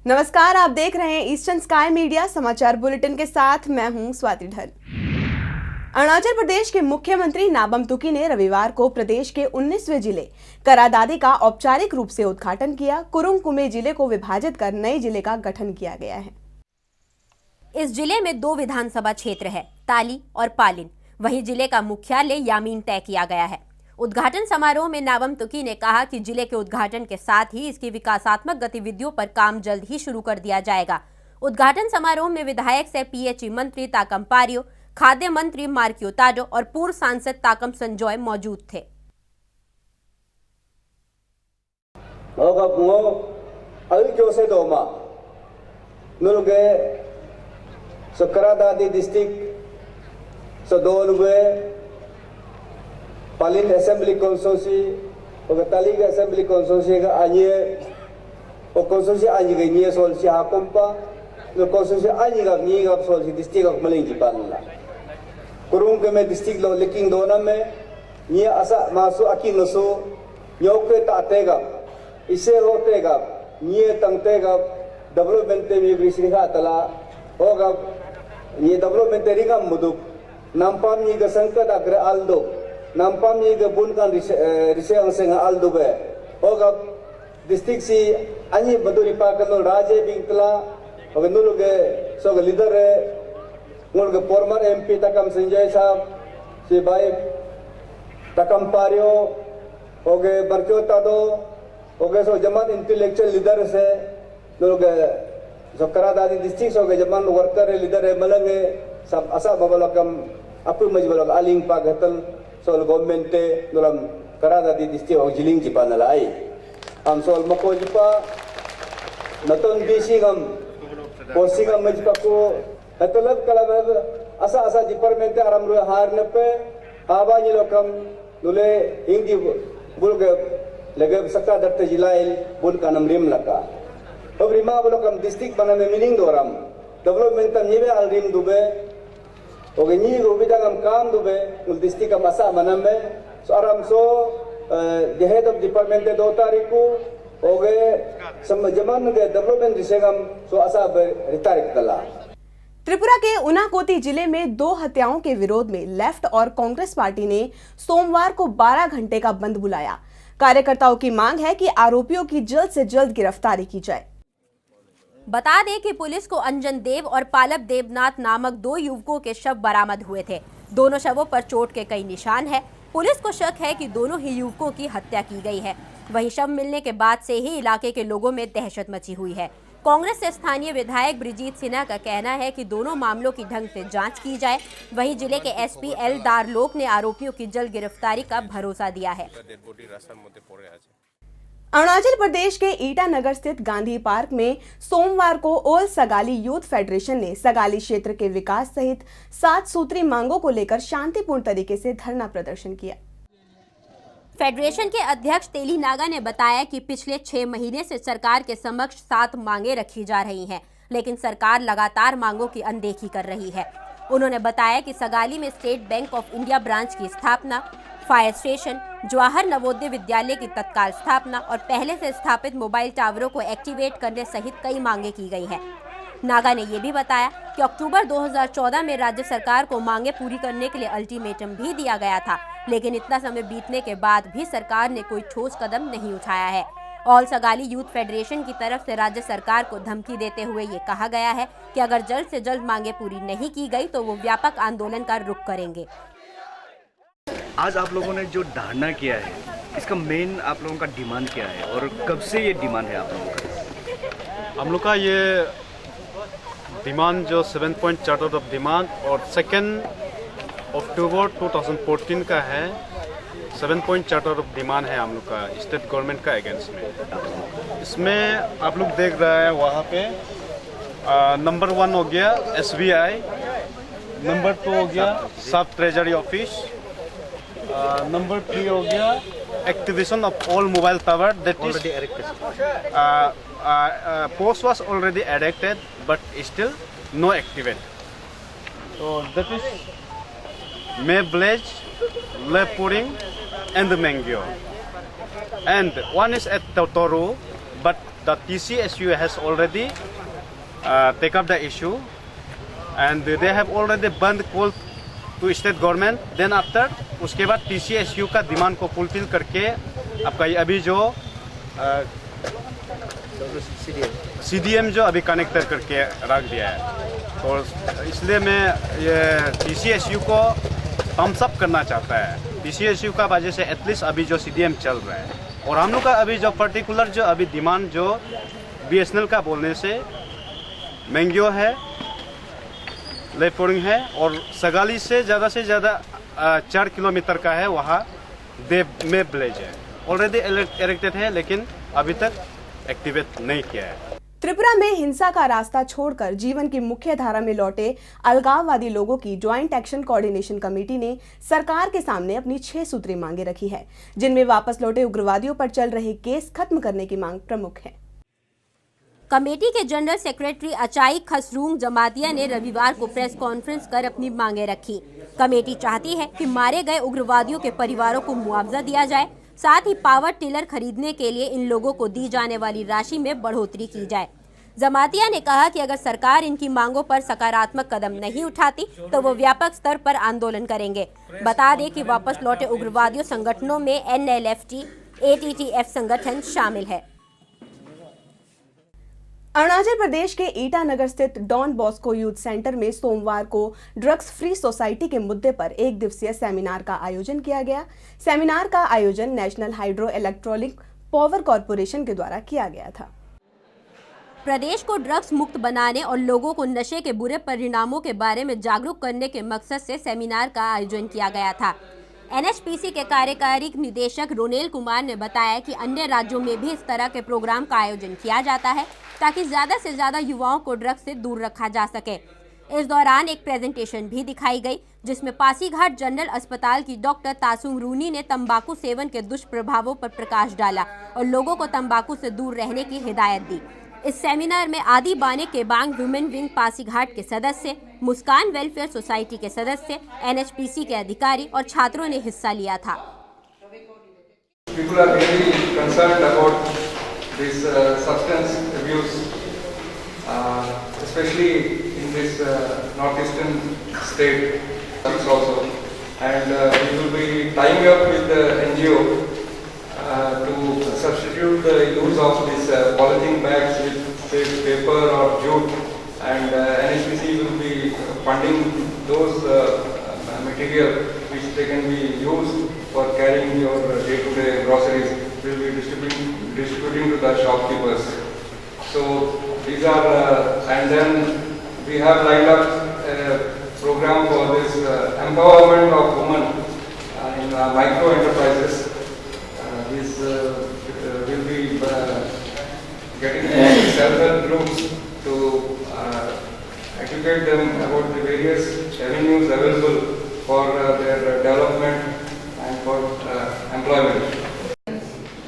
नमस्कार, आप देख रहे हैं ईस्टर्न स्काई मीडिया समाचार बुलेटिन के साथ मैं हूं स्वाति ढल। अरुणाचल प्रदेश के मुख्यमंत्री नाबम तुकी ने रविवार को प्रदेश के 19वें जिले करादादी का औपचारिक रूप से उद्घाटन किया। कुरुंग कुमे जिले को विभाजित कर नए जिले का गठन किया गया है। इस जिले में 2 विधानसभा क्षेत्र है, ताली और पालिन। वहीं जिले का मुख्यालय यामीन तय किया गया है। उद्घाटन समारोह में नाबम तुकी ने कहा कि जिले के उद्घाटन के साथ ही इसकी विकासात्मक गतिविधियों पर काम जल्द ही शुरू कर दिया जाएगा। उद्घाटन समारोह में विधायक से पीएचई मंत्री ताकम पारियो, खाद्य मंत्री मार्कियो ताडो और पूर्व सांसद ताकम संजोय मौजूद थे। करादादी डिस्ट्रिक्ट पालिन असेंबली कॉन्स्टिट्यूंसी और तालीग असेंबली कॉन्स्टिट्यूंसी का आये और कॉन्स्टिट्यूंसी आये के निये सोल्सी हाकुम्पा और कॉन्स्टिट्यूंसी आये का निये का सोल्सी डिस्ट्रिक्ट ऑफ मलिंग जिपाला कुरुंग के में डिस्ट्रिक्ट लो लिकिंग दोना में निये असा मासु अकी नसु योके तातेगा इसे होतेगा निये तंगतेगा डेवलपमेंट में भी का तला होगा ये डेवलपमेंट रिंगा मुदुक नामपाम ये का संकट अग्र आल्दो नामपाम ये के बुनकान रिसे अंसेंग आल्दुबे होगा डिस्ट्रिक्ट सी अन्य बदुरी पाकनो राजे बिंकला और नुलुगे सो लीडर है उनके फॉर्मर एमपी तकम संजय साहब सी भाई तकम पारियो होगे बरक्योता दो होगे सो जमान इंटेलेक्चुअल लीडर से नुलुगे सो करादादी डिस्ट्रिक्ट होगे जमान वर्कर है लीडर है मलंगे सब असा बबलकम अपु मजबलक आलिंग पागतल सोल गवर्नमेंट ते नुलम करादादी डिस्ट्रिक्ट हो जिलिंग जिपा नलाई हम सोल मको जिपा नतन बीसिगम पोसिगम मजपा को हतलब कलम असा असा डिपार्टमेंट आराम रो हार नपे आबा निलोकम नुले इंगी बुलगे लगे सका दत्त जिलाइल बुल कानम रिम लका अब रिमा बुलकम डिस्ट्रिक्ट बनाने मीनिंग दोराम डेवलपमेंट निवे अल रिम दुबे ओके नी गोबिदा हम काम दुबे उल डिस्ट्रिक्ट का मसा मनम में सो आराम so the head of department 2 तारीख को ओगे सम जमान के डेवलपमेंट दिसेगम सो असा रितारिक दला। त्रिपुरा के उनाकोटी जिले में 2 हत्याओं के विरोध में लेफ्ट और कांग्रेस पार्टी ने सोमवार को 12 घंटे का बंद बुलाया। कार्यकर्ताओं की मांग है कि आरोपियों की जल्द से जल्द गिरफ्तारी की जाए। बता दें कि पुलिस को अंजन देव और पालब देवनाथ नामक 2 युवकों के शव बरामद हुए थे। दोनों शवों पर चोट के कई निशान हैं। पुलिस को शक है कि दोनों ही युवकों की हत्या की गई है। वहीं शव मिलने के बाद से ही इलाके के लोगों में दहशत मची हुई है। कांग्रेस से स्थानीय विधायक ब्रिजीत सिन्हा का कहना है कि दोनों मामलों की ढंग से जांच की जाए। वहीं जिले के एसपी एल दारलोक ने आरोपियों की जल्द गिरफ्तारी का भरोसा दिया है। अरुणाचल प्रदेश के ईटानगर स्थित गांधी पार्क में सोमवार को ऑल सगाली यूथ फेडरेशन ने सगाली क्षेत्र के विकास सहित 7 सूत्री मांगों को लेकर शांतिपूर्ण तरीके से धरना प्रदर्शन किया। फेडरेशन के अध्यक्ष तेली नागा ने बताया कि पिछले 6 महीने से सरकार के समक्ष 7 मांगे रखी जा रही हैं, लेकिन सरकार लगातार मांगों की अनदेखी कर रही है। उन्होंने बताया कि सगाली में state bank of India branch की स्थापना, फायर स्टेशन, जवाहर नवोदय विद्यालय की तत्काल स्थापना और पहले से स्थापित मोबाइल टावरों को एक्टिवेट करने सहित कई मांगे की गई हैं। नागा ने यह भी बताया कि अक्टूबर 2014 में राज्य सरकार को मांगे पूरी करने के लिए अल्टीमेटम भी दिया गया था, लेकिन इतना समय बीतने के बाद भी सरकार ने कोई ठोस कदम नहीं उठाया है। ऑल सगाली यूथ फेडरेशन की तरफ से राज्य सरकार को धमकी देते हुए ये कहा गया है कि अगर जल्द से जल्द मांगे पूरी नहीं की गई तो वो व्यापक आंदोलन का रुख करेंगे। आज आप लोगों ने जो धरना किया है, इसका मेन आप लोगों का डिमांड क्या है और कब से ये डिमांड है आप लोगों का? हम लोग का ये डिमांड जो 7 पॉइंट चार्टर ऑफ डिमांड और 2 अक्टूबर 2014 का है 7 पॉइंट चार्टर ऑफ डिमांड है हम लोग का स्टेट गवर्नमेंट का अगेंस्ट में। इसमें आप लोग देख रहे हैं वहाँ पे नंबर 1 हो गया SBI, नंबर 2 हो गया सब ट्रेजरी ऑफिस, नंबर 3 हो गया activation of all mobile tower that is post was already erected but still no activate. So that is May Village, Lepuring and the Mangyo. And one is at Totoro but the TCSU has already take up the issue, and they have already band call to state government. Then after उसके बाद TCSU का demand को fulfil करके आपका ये अभी जो CDM जो अभी कनेक्टर करके रख दिया है, तो इसलिए मैं ये TCSU को थम्स अप करना चाहता है। TCSU का वजह से एटलीस्ट अभी जो CDM चल रहा है, और हम लोग का अभी जो पर्टिकुलर जो अभी डिमांड जो BSNL का बोलने से मैंगो है, लेपोरिंग है, और सगाली से ज़्यादा 4 किलोमीटर का है, वहाँ देव में विलेज है, ऑलरेडी इरेक्टेड है, लेकिन अभी तक एक्टिवेट नहीं किया है। त्रिपुरा में हिंसा का रास्ता छोड़कर जीवन की मुख्य धारा में लौटे अलगाववादी लोगों की ज्वाइंट एक्शन कोऑर्डिनेशन कमेटी ने सरकार के सामने अपनी 6 सूत्री मांगे रखी है, जिनमें वापस लौटे उग्रवादियों पर चल रहे केस खत्म करने की मांग प्रमुख है। कमेटी के जनरल सेक्रेटरी अचाई खसरूंग जमातिया ने रविवार को प्रेस कॉन्फ्रेंस कर अपनी मांगे रखी। कमेटी चाहती है कि मारे गए उग्रवादियों के परिवारों को मुआवजा दिया जाए, साथ ही पावर टिलर खरीदने के लिए इन लोगों को दी जाने वाली राशि में बढ़ोतरी की जाए। जमातिया ने कहा कि अगर सरकार इनकी मांगों पर सकारात्मक कदम नहीं उठाती तो वो व्यापक स्तर पर आंदोलन करेंगे। बता दें कि वापस लौटे उग्रवादियों संगठनों में NLFT, ATTF संगठन शामिल है। अरुणाचल प्रदेश के ईटानगर स्थित डॉन बॉस्को यूथ सेंटर में सोमवार को ड्रग्स फ्री सोसाइटी के मुद्दे पर 1 दिवसीय सेमिनार का आयोजन किया गया। सेमिनार का आयोजन national hydro electric power corporation के द्वारा किया गया था। प्रदेश को ड्रग्स मुक्त बनाने और लोगों को नशे के बुरे परिणामों के बारे में जागरूक करने के मकसद से सेमिनार का आयोजन किया गया था। NHPC के कार्यकारी निदेशक रोनेल कुमार ने बताया कि अन्य राज्यों में भी इस तरह के प्रोग्राम का आयोजन किया जाता है ताकि ज़्यादा से ज़्यादा युवाओं को ड्रग्स से दूर रखा जा सके। इस दौरान एक प्रेजेंटेशन भी दिखाई गई, जिसमें पासीघाट जनरल अस्पताल की डॉक्टर तासुंग रूनी ने तंबाकू सेवन के दुष्प्रभावों पर प्रकाश डाला और लोगों को तंबाकू से दूर रहने की हिदायत दी। इस सेमिनार में आदि बाने केबांग वुमेन विंग पासीघाट के सदस्य, मुस्कान वेलफेयर सोसाइटी के सदस्य, NHPC के अधिकारी और छात्रों ने हिस्सा लिया था। People are really concerned about this substance abuse, especially in this northeastern state also, and we will be tying up with the NGO to substitute the use of these polythene bags with say paper or jute, and NHPC will be funding those material which they can be used for carrying your day-to-day groceries. We will be distributing to the shopkeepers. So these are, and then we have lined up a program for this empowerment of women in micro enterprises. This will be getting self-help groups to educate them about the various avenues available for their development and for employment.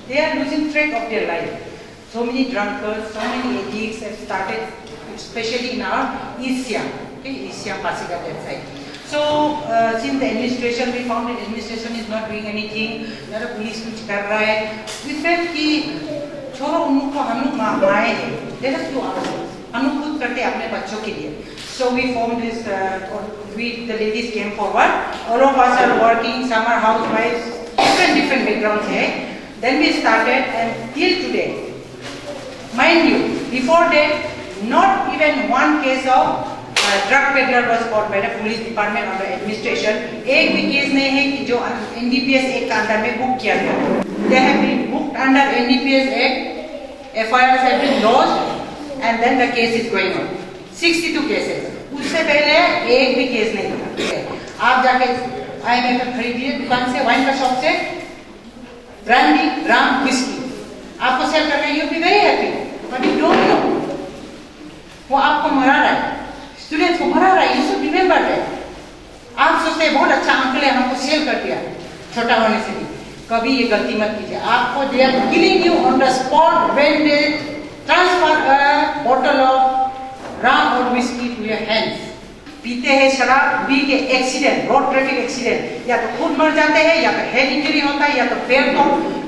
They are losing track of their life. So many drunkards, so many addicts have started, especially in our East Siam, okay, East Siam, Pasighat, that side. So since the administration, we found that administration is not doing anything, the police कुछ कर रहा है, we felt कि छोड़ो उनको, हम लोग माए हैं, let us do ourselves, हम लोग खुद करते हैं अपने बच्चों के लिए. So we formed this, the ladies came forward, all of us are working, some are housewives, different backgrounds here. Then we started, and till today, mind you, before that, not even one case of drug peddler was caught by the police department or the administration. एक भी case नहीं है कि जो NDPS act के अंदर में book किया गया. They have been booked under NDPS Act, FIRs have been lodged, and then the case is going on. 62 cases. उससे पहले एक भी केस नहीं था. आप जाके IMF खरीदिए दुकान से, वाइन का शॉप से, ब्रांडी, राम, विस्की, आपको सेल करना, you be very happy, but you don't know वो आपको मरा रहा है, स्टूडेंट्स को मरा रहा है. You should remember that. आप सोचते हैं बहुत अच्छा अंकल है, हमको सेल कर दिया छोटा होने से भी. कभी ये गलती मत कीजिए. आपको they are killing you on the spot when they transfer a bottle of rum और विस्की टू योर हैंड्स. पीते हैं शराब, पी के एक्सीडेंट, रोड ट्रैफिक एक्सीडेंट, या तो खुद मर जाते हैं, या तो हेड इंजरी होता है, या तो पैर को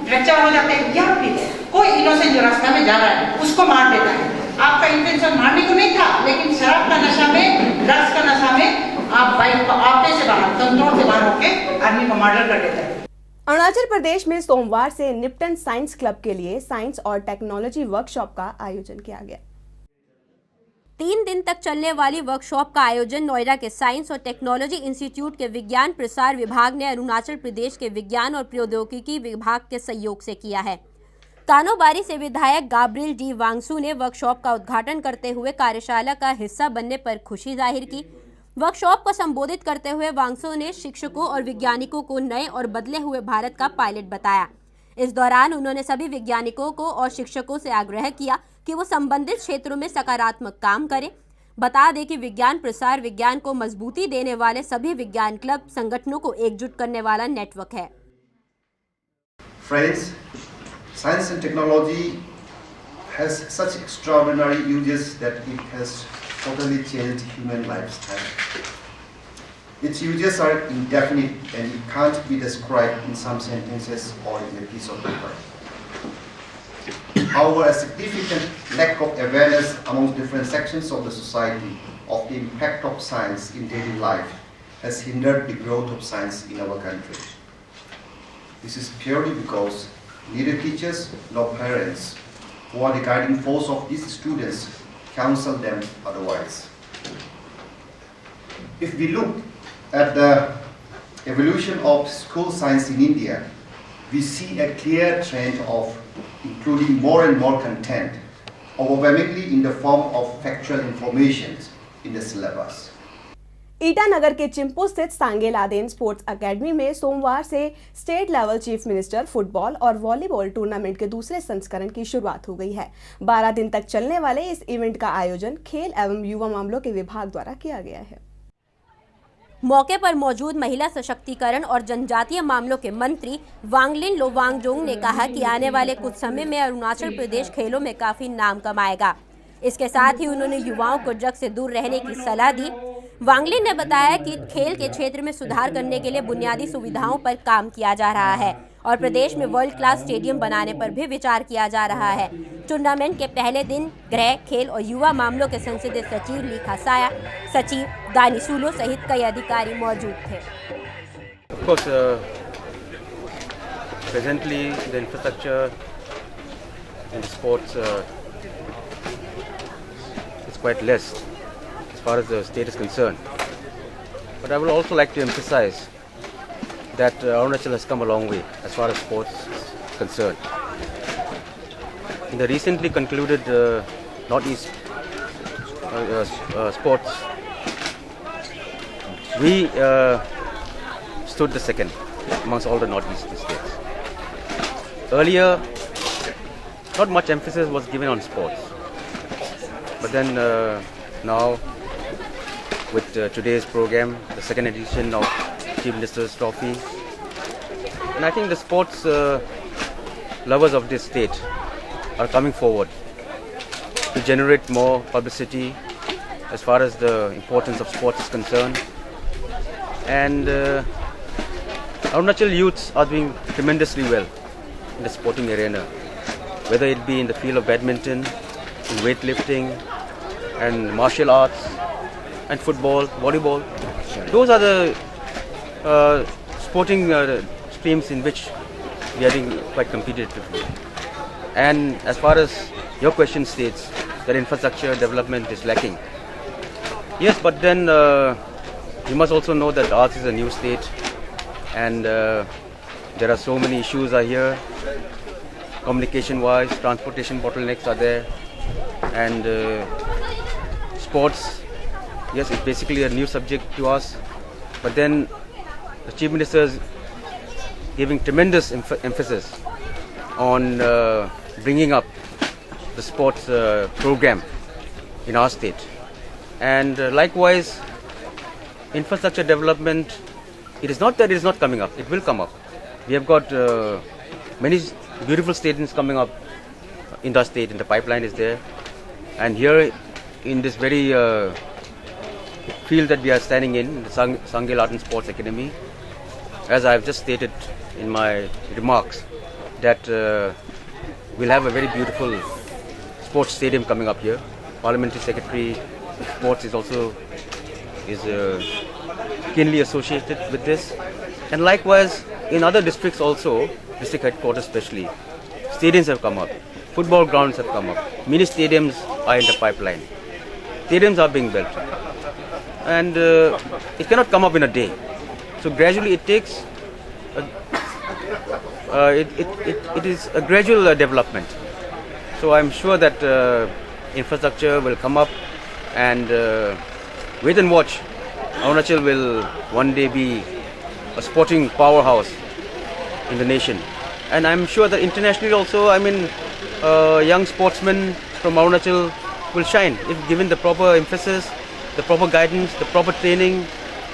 फ्रैक्चर हो जाते हैं, या फिर कोई इनोसेंट जो रास्ता में जा रहा है उसको मार देता है। आपका इंटेंशन मारने को नहीं था, लेकिन शराब का नशा में, ड्रग्स का नशा में आप बाइक को आपे से बाहर, कंट्रोल से बाहर होके आदमी को मर्डर कर देता है। अरुणाचल प्रदेश में सोमवार से निप्टन साइंस क्लब के लिए साइंस और टेक्नोलॉजी वर्कशॉप का आयोजन किया गया। 3 दिन तक चलने वाली वर्कशॉप का आयोजन नोएडा के साइंस और टेक्नोलॉजी इंस्टीट्यूट के विज्ञान प्रसार विभाग ने अरुणाचल प्रदेश के विज्ञान और प्रौद्योगिकी विभाग के सहयोग से किया है। कानोबारी से विधायक गाब्रिएल डी वांगसू ने वर्कशॉप का उद्घाटन करते हुए कार्यशाला का हिस्सा बनने पर खुशी जाहिर की। वर्कशॉप को संबोधित करते हुए वांगसू ने शिक्षकों और वैज्ञानिकों को नए और बदले हुए भारत का पायलट बताया। इस दौरान उन्होंने सभी वैज्ञानिकों को और शिक्षकों से आग्रह किया कि वो संबंधित क्षेत्रों में सकारात्मक काम करें। बता दें कि विज्ञान प्रसार विज्ञान को मजबूती देने वाले सभी विज्ञान क्लब संगठनों को एकजुट करने वाला नेटवर्क है। Friends, science and technology has such extraordinary uses that it has totally changed human lifestyle. Its uses are indefinite and it can't be described in some sentences or in a piece of paper. However, a significant lack of awareness among different sections of the society of the impact of science in daily life has hindered the growth of science in our country. This is purely because neither teachers nor parents, who are the guiding force of these students, counsel them otherwise. If we look at the evolution of school science in India, we see a clear trend of including more and more content, overwhelmingly in the form of factual information in the syllabus. Itanagar के चिंपू स्थित सांगे Laden sports academy में सोमवार से state level chief minister football और volleyball tournament के दूसरे संस्करण की शुरुआत हो गई है। 12 दिन तक चलने वाले इस इवेंट का आयोजन खेल एवं युवा मामलों के विभाग द्वारा किया गया है। मौके पर मौजूद महिला सशक्तिकरण और जनजातीय मामलों के मंत्री वांगलिन लोवांगजोंग ने कहा कि आने वाले कुछ समय में अरुणाचल प्रदेश खेलों में काफी नाम कमाएगा। इसके साथ ही उन्होंने युवाओं को ड्रग्स से दूर रहने की सलाह दी। वांगलिन ने बताया कि खेल के क्षेत्र में सुधार करने के लिए बुनियादी सुविधाओं पर काम किया जा रहा है और प्रदेश में वर्ल्ड क्लास स्टेडियम बनाने पर भी विचार किया जा रहा है। टूर्नामेंट के पहले दिन गृह, खेल और युवा मामलों के संसदीय सचिव लीखा साया, सचिव दानी सूलो सहित कई अधिकारी मौजूद थे। Of course, presently the infrastructure in sports is quite less as far as the state is concerned. But I would also like to emphasize that Arunachal has come a long way as far as sports is concerned. In the recently concluded Northeast sports, we stood the second amongst all the Northeastern states. Earlier, not much emphasis was given on sports, but then now with today's program, the second edition of Chief Minister's Trophy, and I think the sports lovers of this state are coming forward to generate more publicity as far as the importance of sports is concerned. And Arunachal youths are doing tremendously well in the sporting arena, whether it be in the field of badminton, in weightlifting, and martial arts, and football, volleyball. Those are the sporting streams in which we are doing quite competitively. And as far as your question states, that infrastructure development is lacking. Yes, but then you must also know that ours is a new state, and there are so many issues are here. Communication-wise, transportation bottlenecks are there, and sports. Yes, it's basically a new subject to us, but then the Chief Minister is giving tremendous emphasis on bringing up the sports program in our state. And likewise, infrastructure development, it is not that it is not coming up, it will come up. We have got many beautiful stadiums coming up in the state, and the pipeline is there. And here in this very field that we are standing in, the Sange Laden Sports Academy, as I have just stated in my remarks, that we'll have a very beautiful sports stadium coming up here. Parliamentary Secretary Sports is also keenly associated with this. And likewise, in other districts also, district headquarters especially, stadiums have come up, football grounds have come up, mini stadiums are in the pipeline. Stadiums are being built. And it cannot come up in a day. So gradually it takes, it is a gradual development. So I'm sure that infrastructure will come up, and wait and watch. Arunachal will one day be a sporting powerhouse in the nation. And I'm sure that internationally also, young sportsmen from Arunachal will shine if given the proper emphasis, the proper guidance, the proper training,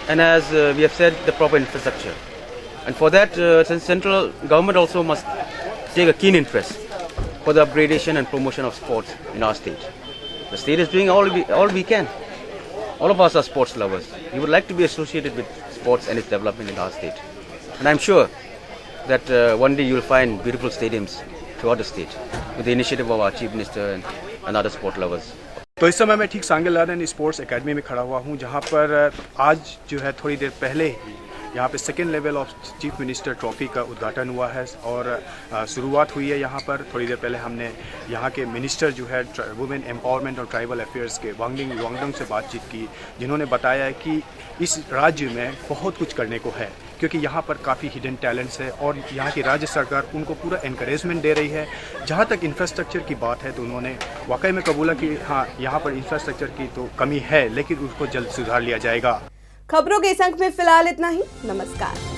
and as we have said, the proper infrastructure. And for that, central government also must take a keen interest for the upgradation and promotion of sports in our state. The state is doing all we can. All of us are sports lovers. We would like to be associated with sports and its development in our state. And I'm sure that one day you will find beautiful stadiums throughout the state with the initiative of our Chief Minister and other sport lovers. तो इस समय मैं ठीक सांगे Laden sports academy में खड़ा हुआ हूं, जहां पर आज जो है थोड़ी देर पहले ही यहाँ पे second level of chief minister trophy का उद्घाटन हुआ है और शुरुआत हुई है। यहाँ पर थोड़ी देर पहले हमने यहाँ के मिनिस्टर जो है वुमेन एम्पावरमेंट और ट्राइबल अफेयर्स के वांगलिंग वांगडोंग से बातचीत की, जिन्होंने बताया कि इस राज्य में बहुत कुछ करने को है, क्योंकि यहाँ पर काफ़ी हिडन टैलेंट्स है और यहाँ की राज्य सरकार उनको पूरा एनकरेजमेंट दे रही है। जहाँ तक इंफ्रास्ट्रक्चर की बात है तो उन्होंने वाकई में कबूला कि हाँ, यहाँ पर इंफ्रास्ट्रक्चर की तो कमी है, लेकिन उसको जल्द सुधार लिया जाएगा। खबरों के इस अंक में फिलहाल इतना ही। नमस्कार।